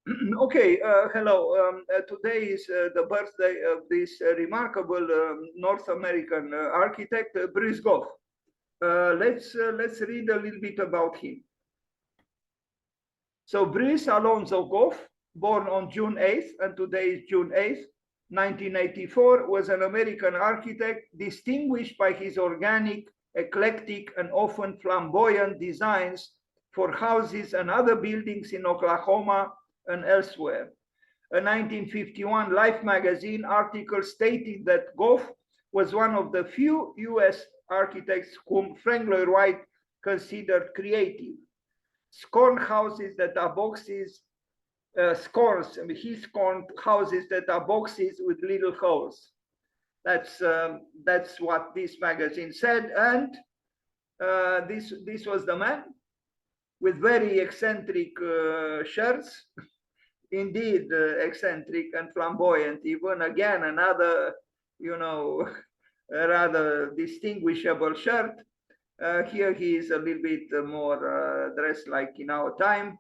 Okay, hello. Today is the birthday of this remarkable North American architect, Brice Goff. Let's read a little bit about him. So Brice Alonzo Goff, born on June 8th, and today is June 8th, 1984, was an American architect distinguished by his organic, eclectic, and often flamboyant designs for houses and other buildings in Oklahoma and elsewhere. A 1951 Life magazine article stated that Goff was one of the few US architects whom Frank Lloyd Wright considered creative. Scorned houses that are boxes, he scorned houses that are boxes with little holes. That's what this magazine said, and this was the man with very eccentric shirts, indeed eccentric and flamboyant. Even again, another, rather distinguishable shirt. Here he is a little bit more dressed like in our time.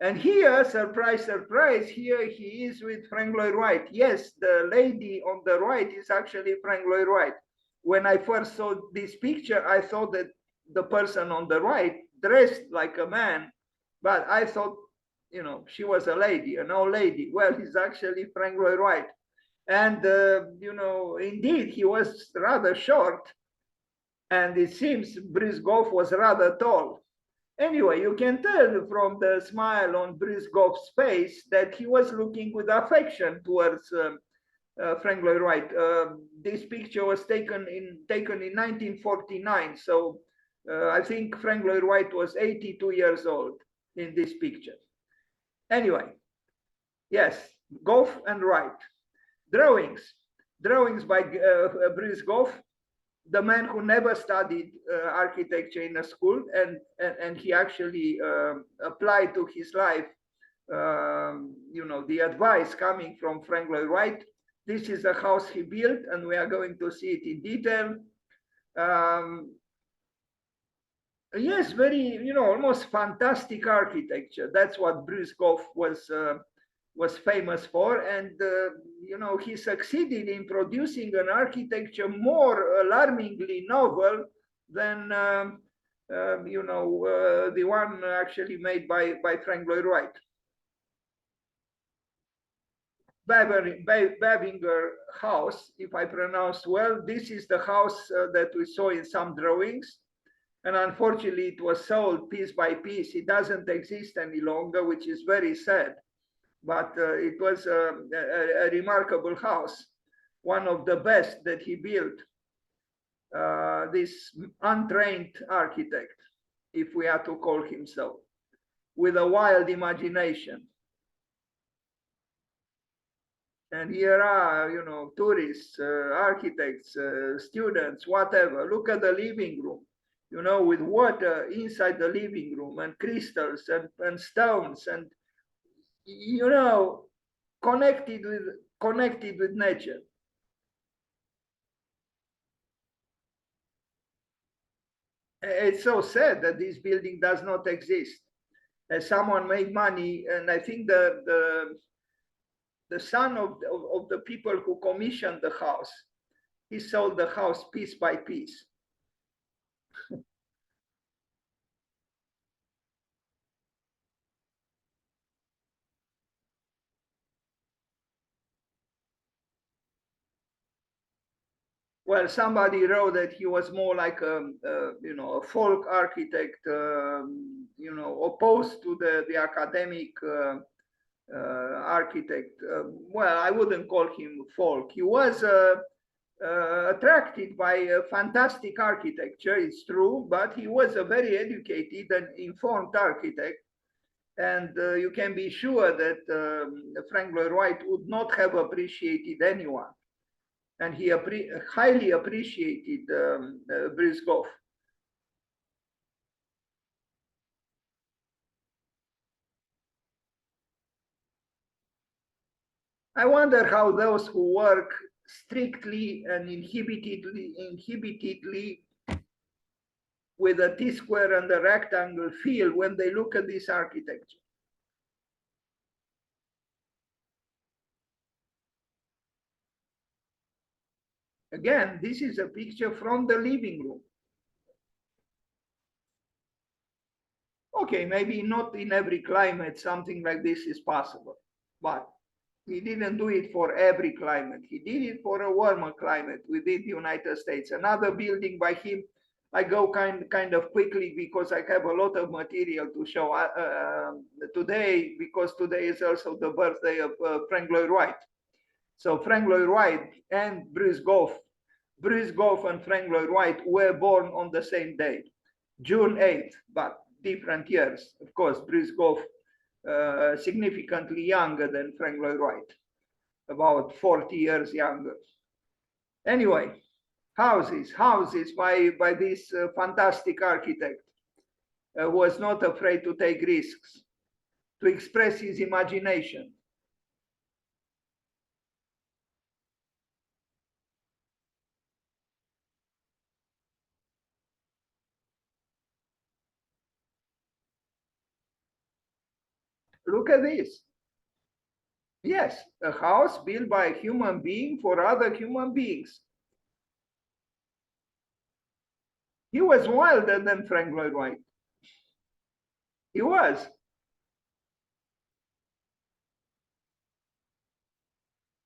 And here, surprise, surprise, here he is with Frank Lloyd Wright. Yes, the lady on the right is actually Frank Lloyd Wright. When I first saw this picture, I thought that the person on the right dressed like a man, but I thought, she was a lady, an old lady. Well, he's actually Frank Lloyd Wright. And, indeed, he was rather short. And it seems Brice Goff was rather tall. Anyway, you can tell from the smile on Brice Goff's face that he was looking with affection towards Frank Lloyd Wright. This picture was taken in 1949, so I think Frank Lloyd Wright was 82 years old in this picture. Anyway, yes, Goff and Wright. Drawings by Brice Goff, the man who never studied architecture in a school, and he actually applied to his life, the advice coming from Frank Lloyd Wright. This is the house he built, and we are going to see it in detail. Yes, very, almost fantastic architecture. That's what Brice Goff was famous for, and he succeeded in producing an architecture more alarmingly novel than the one actually made by Frank Lloyd Wright. Bavinger House, if I pronounce well, this is the house that we saw in some drawings, and unfortunately it was sold piece by piece. It doesn't exist any longer, which is very sad. But it was a remarkable house, one of the best that he built. This untrained architect, if we are to call him so, with a wild imagination. And here are, tourists, architects, students, whatever. Look at the living room, with water inside the living room, and crystals and stones, and connected with nature. It's so sad that this building does not exist. Someone made money, and I think the son of the people who commissioned the house, he sold the house piece by piece. Well, somebody wrote that he was more like a folk architect, opposed to the academic architect. Well, I wouldn't call him folk. He was attracted by fantastic architecture, it's true, but he was a very educated and informed architect. And you can be sure that Frank Lloyd Wright would not have appreciated anyone. And he highly appreciated Brice Goff. I wonder how those who work strictly and inhibitedly with a T-square and a rectangle feel when they look at this architecture. Again, this is a picture from the living room. Okay, maybe not in every climate something like this is possible, but he didn't do it for every climate. He did it for a warmer climate within the United States. Another building by him, I go kind of quickly because I have a lot of material to show today, because today is also the birthday of Frank Lloyd Wright. So Frank Lloyd Wright and Bruce Goff and Frank Lloyd Wright were born on the same day, June 8th, but different years. Of course, Bruce Goff significantly younger than Frank Lloyd Wright, about 40 years younger. Anyway, houses by this fantastic architect was not afraid to take risks, to express his imagination. Look at this. Yes, a house built by a human being for other human beings. He was wilder than Frank Lloyd Wright. He was.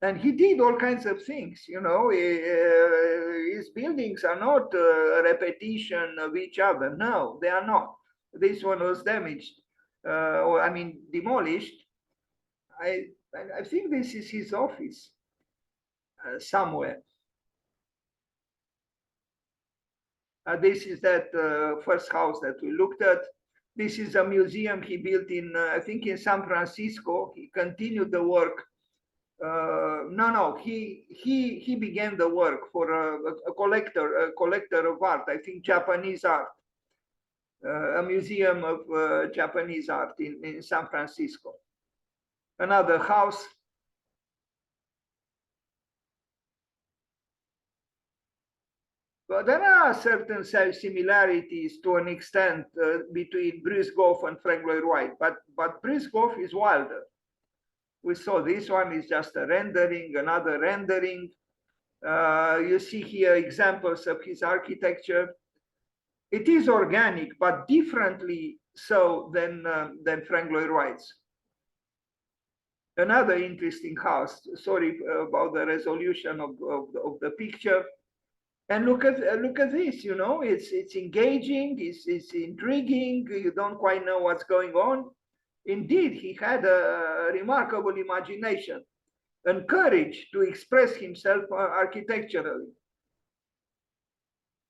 And he did all kinds of things, you know. His buildings are not a repetition of each other. No, they are not. This one was damaged, or I mean, demolished. I think this is his office somewhere. This is that first house that we looked at. This is a museum he built in, I think, in San Francisco. He continued the work. No, he began the work for a collector of art. I think Japanese art, a museum of Japanese art in San Francisco. Another house. But there are certain similarities to an extent between Bruce Goff and Frank Lloyd Wright, but Bruce Goff is wilder. We saw this one is just a rendering, another rendering. You see here examples of his architecture. It is organic, but differently so than Frank Lloyd Wright's. Another interesting house. Sorry about the resolution of the picture. And look at this. You know, it's engaging. It's intriguing. You don't quite know what's going on. Indeed, he had a remarkable imagination and courage to express himself architecturally.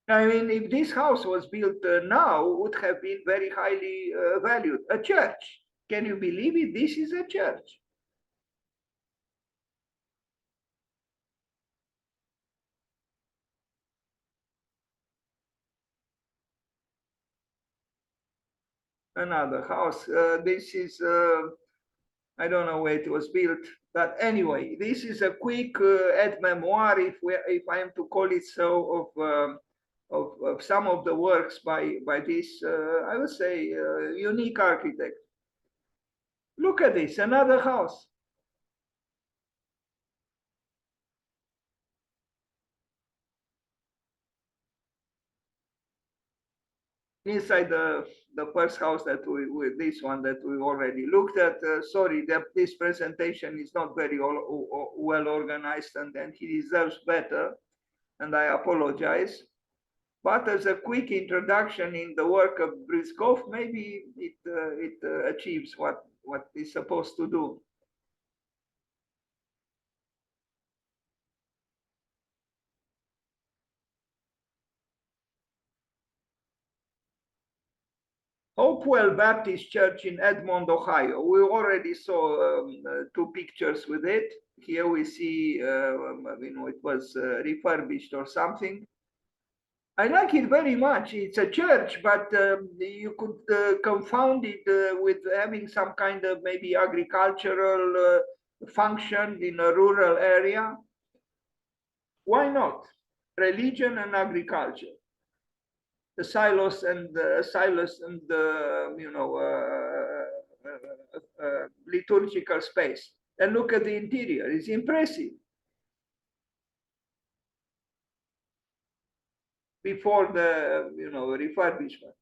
I mean, if this house was built now, it would have been very highly valued. A church. Can you believe it? This is a church. Another house. This is, I don't know where it was built, but anyway, this is a quick aide memoire, if I am to call it so, of some of the works by this, I would say, unique architect. Look at this, another house. Inside the first house that this one that we already looked at. Sorry that this presentation is not very well organized, and he deserves better, and I apologize. But as a quick introduction in the work of Bruce Goff, maybe it achieves what it's supposed to do. Hopewell Baptist Church in Edmond, Ohio. We already saw two pictures with it. Here we see, it was refurbished or something. I like it very much. It's a church, but you could confound it with having some kind of maybe agricultural function in a rural area. Why not? Religion and agriculture. The silos and the liturgical space. And look at the interior. It's impressive. before the refurbishment.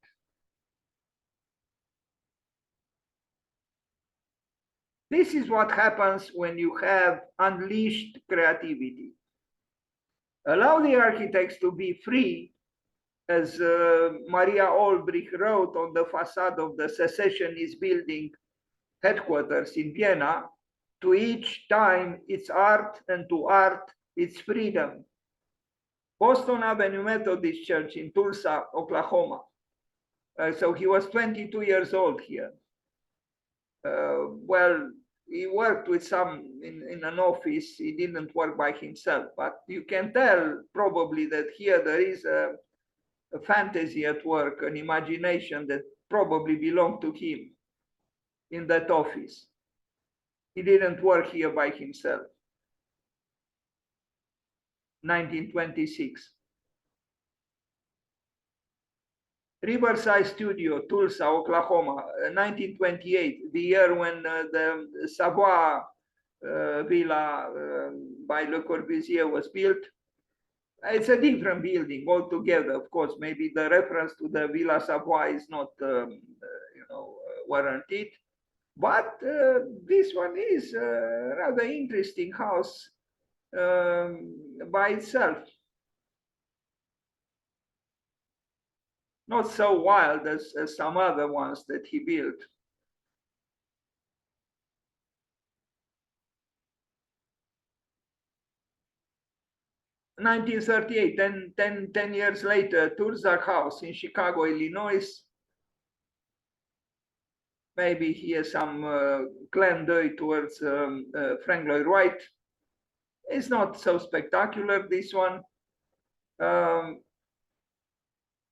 This is what happens when you have unleashed creativity. Allow the architects to be free, as Maria Olbrich wrote on the facade of the secessionist building headquarters in Vienna, to each time its art, and to art its freedom. Boston Avenue Methodist Church in Tulsa, Oklahoma. So he was 22 years old here. Well, he worked with some in an office. He didn't work by himself, but you can tell probably that here there is a fantasy at work, an imagination that probably belonged to him in that office. He didn't work here by himself. 1926. Riverside Studio, Tulsa, Oklahoma, 1928, the year when the Savoy villa by Le Corbusier was built. It's a different building altogether, of course. Maybe the reference to the Villa Savoy is not, warranted. But this one is a rather interesting house by itself. Not so wild as some other ones that he built. In 1938, 10 years later, Tulsa House in Chicago, Illinois. Maybe here some Glen towards Frank Lloyd Wright. It's not so spectacular, this one.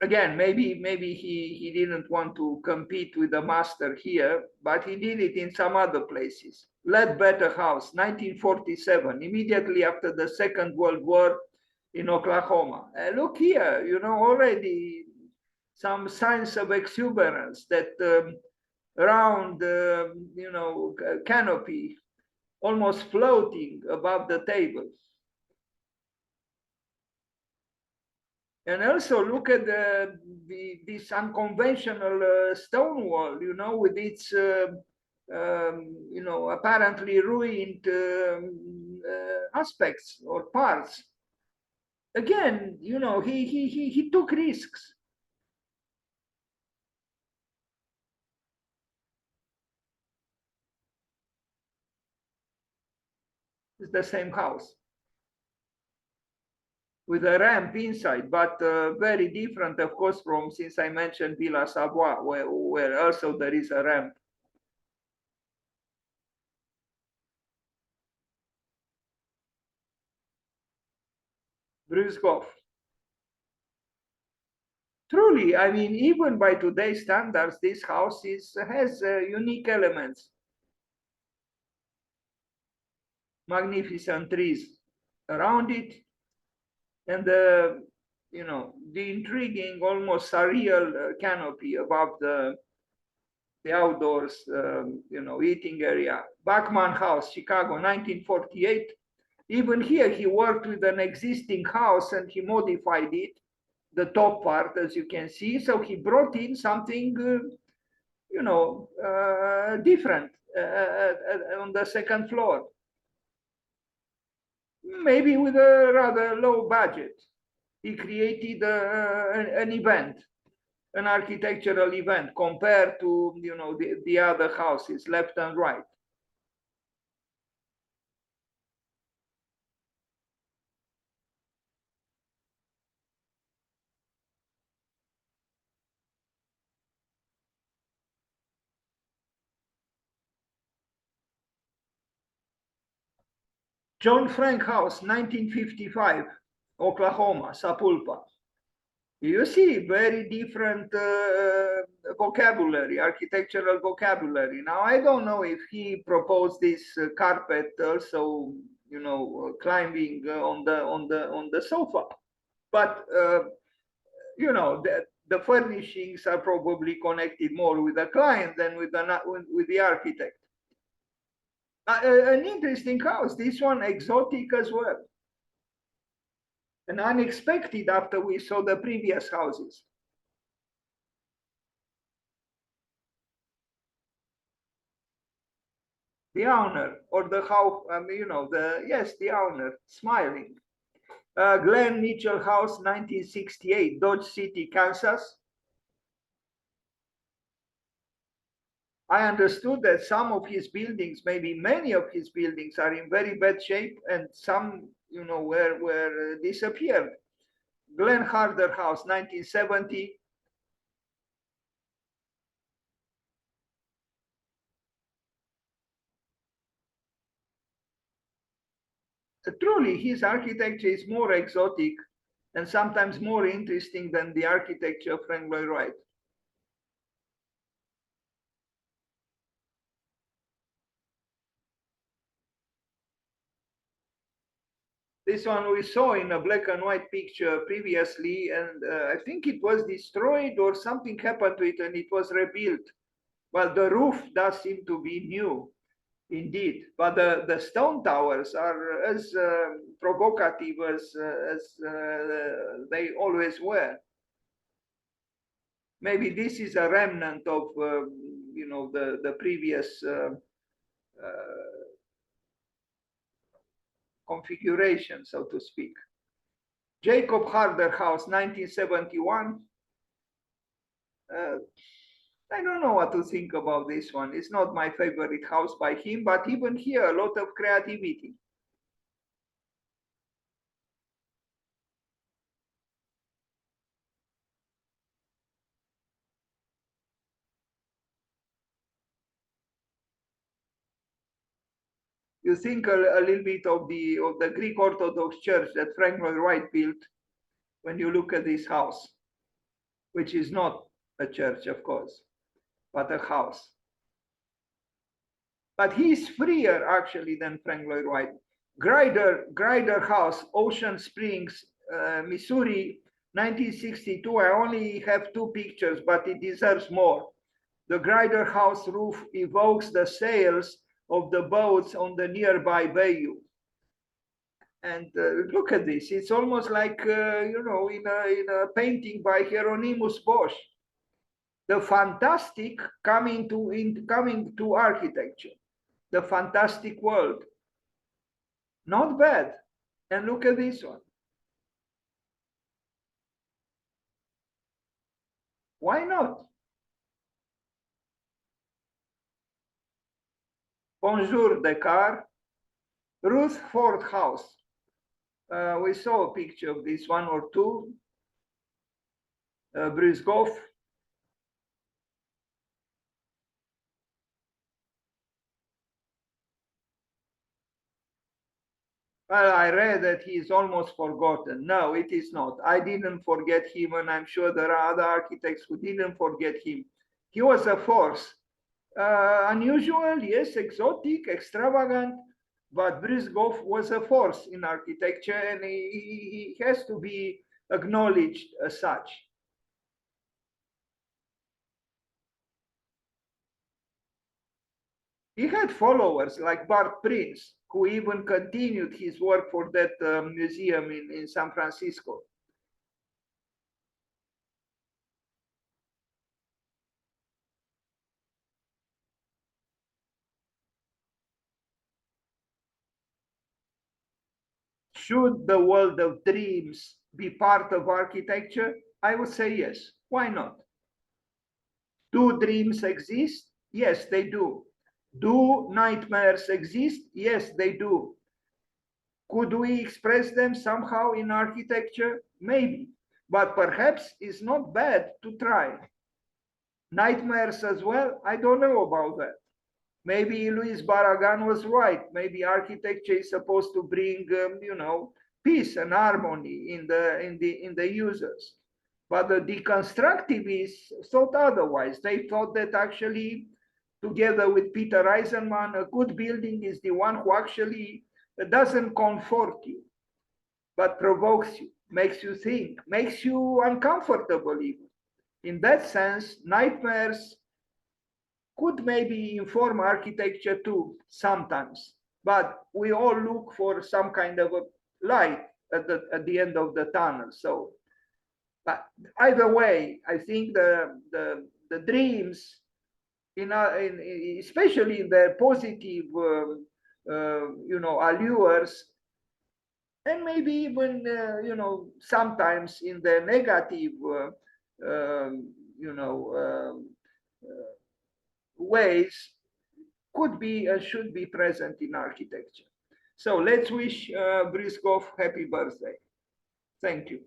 Again, maybe he didn't want to compete with the master here, but he did it in some other places. Ledbetter House, 1947, immediately after the Second World War in Oklahoma. Look here, already some signs of exuberance, that round, canopy almost floating above the table. And also look at this unconventional stone wall, with its, apparently ruined aspects or parts. Again, he took risks. It's the same house with a ramp inside, but very different, of course, from, since I mentioned Villa Savoy, where also there is a ramp. Bruce Goff. Truly, I mean, even by today's standards, this house has unique elements. Magnificent trees around it, and the intriguing, almost surreal canopy above the outdoors, eating area. Bachman House, Chicago, 1948. Even here, he worked with an existing house and he modified it, the top part, as you can see. So he brought in something, different on the second floor. Maybe with a rather low budget. He created an event, an architectural event, compared to the other houses left and right. John Frank House, 1955, Oklahoma, Sapulpa. You see very different vocabulary, architectural vocabulary. Now, I don't know if he proposed this carpet also, climbing on the sofa, but the furnishings are probably connected more with the client than with the architect. An interesting house, this one exotic as well. and unexpected after we saw the previous houses. The owner, or the house, the owner, smiling. Glen Mitchell House, 1968, Dodge City, Kansas. I understood that some of his buildings, maybe many of his buildings, are in very bad shape, and some, were disappeared. Glen Harder House, 1970. Truly, his architecture is more exotic and sometimes more interesting than the architecture of Frank Lloyd Wright. This one we saw in a black and white picture previously, and I think it was destroyed or something happened to it and it was rebuilt. Well, the roof does seem to be new, indeed, but the stone towers are as provocative as they always were. Maybe this is a remnant of, the previous configuration, so to speak. Jacob Harder House, 1971. I don't know what to think about this one. It's not my favorite house by him, but even here, a lot of creativity. You think a little bit of the Greek Orthodox Church that Frank Lloyd Wright built when you look at this house, which is not a church, of course, but a house. But he's freer actually than Frank Lloyd Wright. Gryder House, Ocean Springs, Missouri, 1962. I only have two pictures, but it deserves more. The Gryder House roof evokes the sails of the boats on the nearby bayou. And look at this. It's almost like, in a painting by Hieronymus Bosch. The fantastic coming to architecture. The fantastic world. Not bad. And look at this one. Why not? Bonjour, Dakar. Ruth Ford House. We saw a picture of this one or two. Bruce Goff. Well, I read that he is almost forgotten. No, it is not. I didn't forget him, and I'm sure there are other architects who didn't forget him. He was a force. Unusual, yes, exotic, extravagant, but Bruce Goff was a force in architecture, and he has to be acknowledged as such. He had followers like Bart Prince, who even continued his work for that museum in San Francisco. Should the world of dreams be part of architecture? I would say yes. Why not? Do dreams exist? Yes, they do. Do nightmares exist? Yes, they do. Could we express them somehow in architecture? Maybe, but perhaps it's not bad to try. Nightmares as well? I don't know about that. Maybe Luis Barragan was right. Maybe architecture is supposed to bring, peace and harmony in the users. But the deconstructivists thought otherwise. They thought that actually, together with Peter Eisenman, a good building is the one who actually doesn't comfort you, but provokes you, makes you think, makes you uncomfortable even. In that sense, nightmares could maybe inform architecture too, sometimes. But we all look for some kind of a light at the end of the tunnel. So, but either way, I think the dreams, especially in the positive, allures, and maybe even sometimes in the negative, ways, could be and should be present in architecture. So let's wish Goff happy birthday. Thank you.